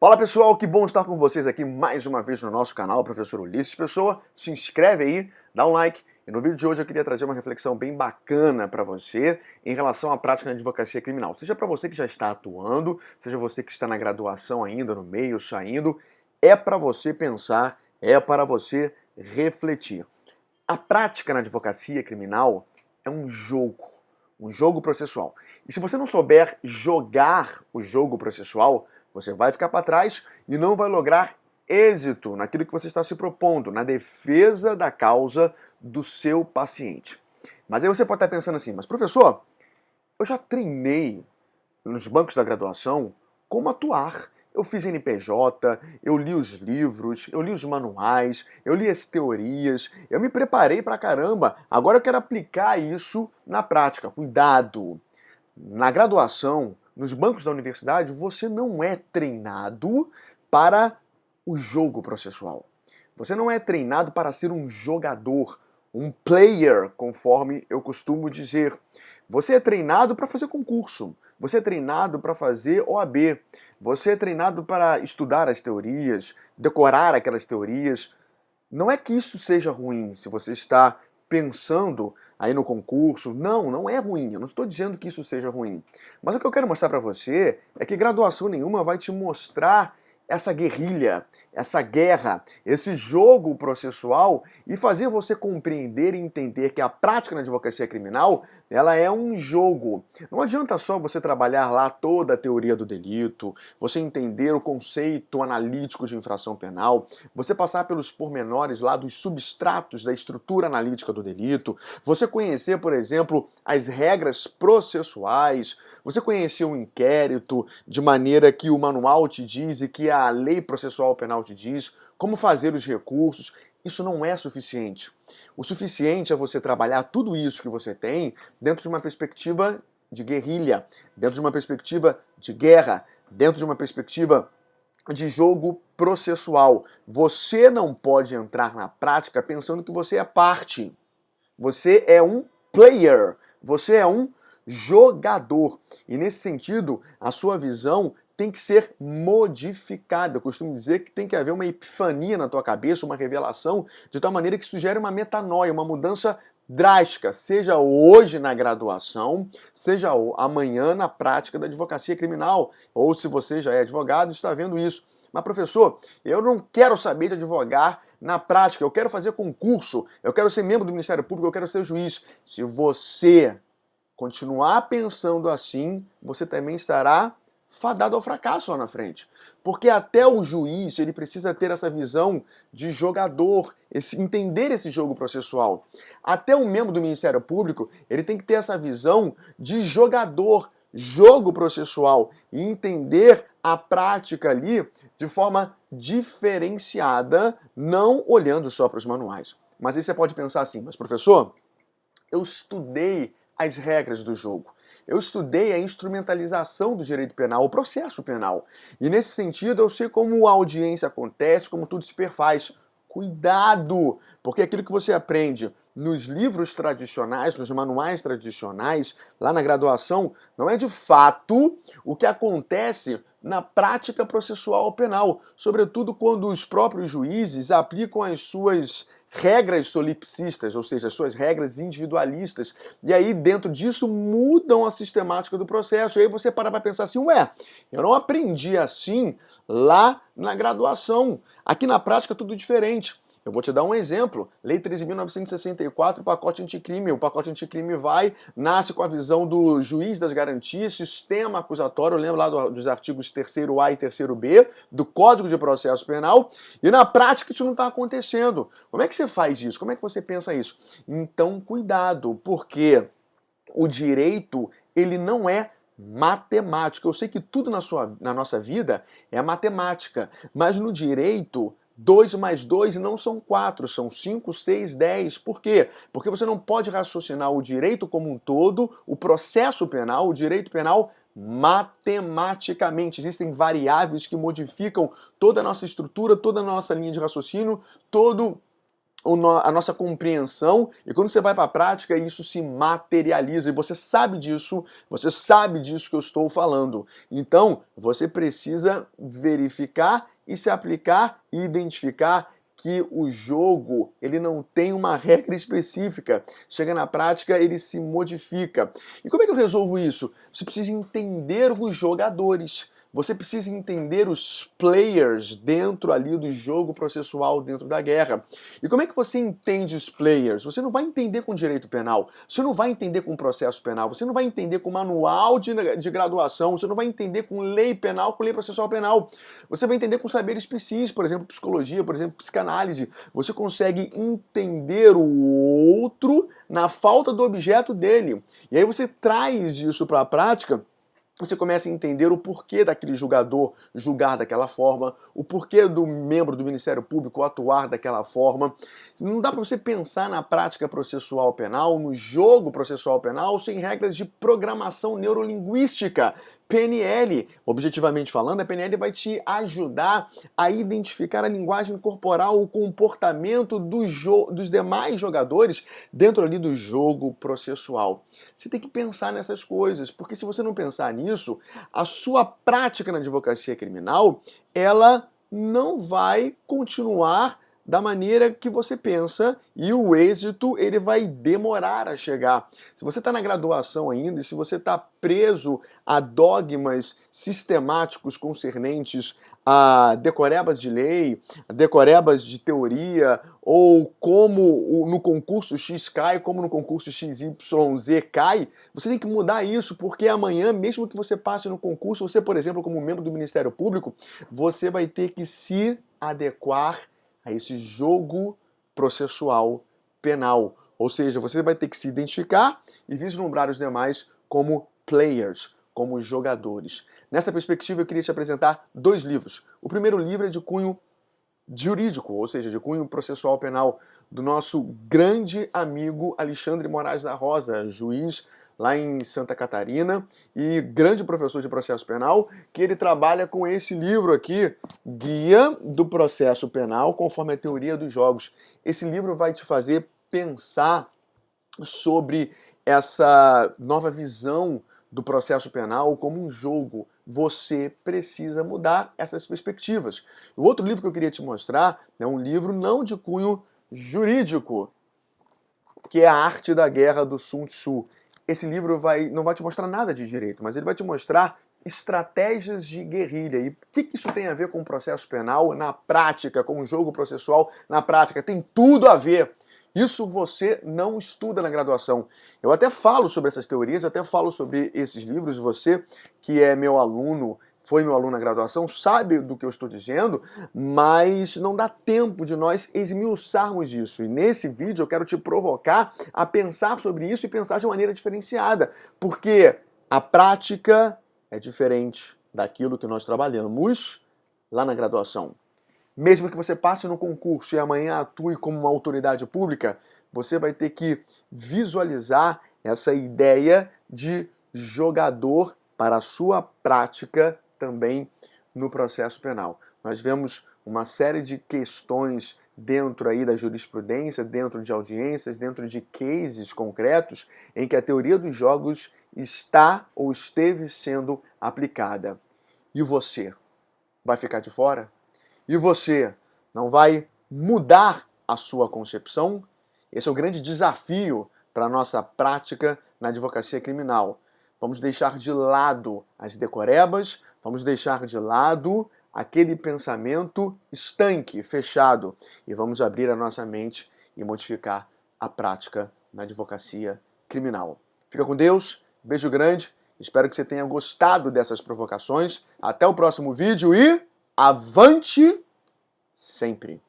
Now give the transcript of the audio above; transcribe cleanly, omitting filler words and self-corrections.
Fala pessoal, que bom estar com vocês aqui mais uma vez no nosso canal, Professor Ulisses Pessoa. Se inscreve aí, dá um like. E no vídeo de hoje eu queria trazer uma reflexão bem bacana para você em relação à prática na advocacia criminal. Seja para você que já está atuando, seja você que está na graduação ainda, no meio, saindo, é para você pensar, é para você refletir. A prática na advocacia criminal é um jogo processual. E se você não souber jogar o jogo processual, você vai ficar para trás e não vai lograr êxito naquilo que você está se propondo, na defesa da causa do seu paciente. Mas aí você pode estar pensando assim, mas professor, eu já treinei nos bancos da graduação como atuar. Eu fiz NPJ, eu li os livros, eu li os manuais, eu li as teorias, eu me preparei pra caramba. Agora eu quero aplicar isso na prática. Cuidado! Na graduação, nos bancos da universidade, você não é treinado para o jogo processual. Você não é treinado para ser um jogador, um player, conforme eu costumo dizer. Você é treinado para fazer concurso. Você é treinado para fazer OAB. Você é treinado para estudar as teorias, decorar aquelas teorias. Não é que isso seja ruim se você está pensando aí no concurso. Não, não é ruim. Eu não estou dizendo que isso seja ruim. Mas o que eu quero mostrar para você é que graduação nenhuma vai te mostrar essa guerrilha, essa guerra, esse jogo processual e fazer você compreender e entender que a prática na advocacia criminal, ela é um jogo. Não adianta só você trabalhar lá toda a teoria do delito, você entender o conceito analítico de infração penal, você passar pelos pormenores lá dos substratos da estrutura analítica do delito, você conhecer, por exemplo, as regras processuais, você conhecer o inquérito de maneira que o manual te diz e que a lei processual penal te diz, como fazer os recursos. Isso não é suficiente. O suficiente é você trabalhar tudo isso que você tem dentro de uma perspectiva de guerrilha, dentro de uma perspectiva de guerra, dentro de uma perspectiva de jogo processual. Você não pode entrar na prática pensando que você é parte. Você é um player. Você é um jogador. E nesse sentido, a sua visão tem que ser modificada. Eu costumo dizer que tem que haver uma epifania na tua cabeça, uma revelação, de tal maneira que isso gere uma metanoia, uma mudança drástica, seja hoje na graduação, seja amanhã na prática da advocacia criminal, ou se você já é advogado, está vendo isso. Mas professor, eu não quero saber de advogar na prática, eu quero fazer concurso, eu quero ser membro do Ministério Público, eu quero ser juiz. Se você continuar pensando assim, você também estará fadado ao fracasso lá na frente. Porque até o juiz, ele precisa ter essa visão de jogador, entender esse jogo processual. Até um membro do Ministério Público, ele tem que ter essa visão de jogador, jogo processual, e entender a prática ali de forma diferenciada, não olhando só para os manuais. Mas aí você pode pensar assim, mas professor, eu estudei as regras do jogo. Eu estudei a instrumentalização do direito penal, o processo penal. E nesse sentido eu sei como a audiência acontece, como tudo se perfaz. Cuidado! Porque aquilo que você aprende nos livros tradicionais, nos manuais tradicionais, lá na graduação, não é de fato o que acontece na prática processual penal. Sobretudo quando os próprios juízes aplicam as suas regras solipsistas, ou seja, as suas regras individualistas, e aí dentro disso mudam a sistemática do processo, e aí você para pensar assim, ué, eu não aprendi assim lá na graduação, aqui na prática é tudo diferente. Eu vou te dar um exemplo. Lei 13.964, pacote anticrime. O pacote anticrime nasce com a visão do juiz das garantias, sistema acusatório, lembra lá dos artigos 3º A e 3º B, do Código de Processo Penal, e na prática isso não está acontecendo. Como é que você faz isso? Como é que você pensa isso? Então, cuidado, porque o direito, ele não é matemática. Eu sei que tudo na nossa vida é matemática, mas no direito 2 mais 2 não são 4, são 5, 6, 10. Por quê? Porque você não pode raciocinar o direito como um todo, o processo penal, o direito penal, matematicamente. Existem variáveis que modificam toda a nossa estrutura, toda a nossa linha de raciocínio, todo a nossa compreensão, e quando você vai para a prática, isso se materializa, e você sabe disso que eu estou falando. Então, você precisa verificar e se aplicar e identificar que o jogo, ele não tem uma regra específica. Chega na prática, ele se modifica. E como é que eu resolvo isso? Você precisa entender os jogadores. Você precisa entender os players dentro ali do jogo processual, dentro da guerra. E como é que você entende os players? Você não vai entender com direito penal, você não vai entender com processo penal, você não vai entender com manual de graduação, você não vai entender com lei penal, com lei processual penal. Você vai entender com saberes psis, por exemplo, psicologia, por exemplo, psicanálise. Você consegue entender o outro na falta do objeto dele. E aí você traz isso para a prática. Você começa a entender o porquê daquele julgador julgar daquela forma, o porquê do membro do Ministério Público atuar daquela forma. Não dá para você pensar na prática processual penal, no jogo processual penal, sem regras de programação neurolinguística. PNL, objetivamente falando, a PNL vai te ajudar a identificar a linguagem corporal, o comportamento dos demais jogadores dentro ali do jogo processual. Você tem que pensar nessas coisas, porque se você não pensar nisso, a sua prática na advocacia criminal, ela não vai continuar da maneira que você pensa e o êxito ele vai demorar a chegar. Se você está na graduação ainda e se você está preso a dogmas sistemáticos concernentes a decorebas de lei, a decorebas de teoria, ou como no concurso X cai, como no concurso XYZ cai, você tem que mudar isso, porque amanhã, mesmo que você passe no concurso, você, por exemplo, como membro do Ministério Público, você vai ter que se adequar a esse jogo processual penal. Ou seja, você vai ter que se identificar e vislumbrar os demais como players, como jogadores. Nessa perspectiva, eu queria te apresentar 2 livros. O primeiro livro é de cunho jurídico, ou seja, de cunho processual penal, do nosso grande amigo Alexandre Moraes da Rosa, juiz lá em Santa Catarina e grande professor de processo penal, que ele trabalha com esse livro aqui, Guia do Processo Penal conforme a Teoria dos Jogos. Esse livro vai te fazer pensar sobre essa nova visão do processo penal como um jogo. Você precisa mudar essas perspectivas. O outro livro que eu queria te mostrar é um livro não de cunho jurídico, que é A Arte da Guerra, do Sun Tzu. Esse livro não vai te mostrar nada de direito, mas ele vai te mostrar estratégias de guerrilha. E o que isso tem a ver com o processo penal na prática, com o jogo processual na prática? Tem tudo a ver. Isso você não estuda na graduação. Eu até falo sobre essas teorias, até falo sobre esses livros. Você que é meu aluno, foi meu aluno na graduação, sabe do que eu estou dizendo, mas não dá tempo de nós esmiuçarmos isso. E nesse vídeo eu quero te provocar a pensar sobre isso e pensar de maneira diferenciada, porque a prática é diferente daquilo que nós trabalhamos lá na graduação. Mesmo que você passe no concurso e amanhã atue como uma autoridade pública, você vai ter que visualizar essa ideia de jogador para a sua prática também no processo penal. Nós vemos uma série de questões dentro aí da jurisprudência, dentro de audiências, dentro de cases concretos, em que a teoria dos jogos está ou esteve sendo aplicada. E você? Vai ficar de fora? E você não vai mudar a sua concepção? Esse é o grande desafio para a nossa prática na advocacia criminal. Vamos deixar de lado as decorebas, vamos deixar de lado aquele pensamento estanque, fechado, e vamos abrir a nossa mente e modificar a prática na advocacia criminal. Fica com Deus, beijo grande, espero que você tenha gostado dessas provocações. Até o próximo vídeo e avante sempre!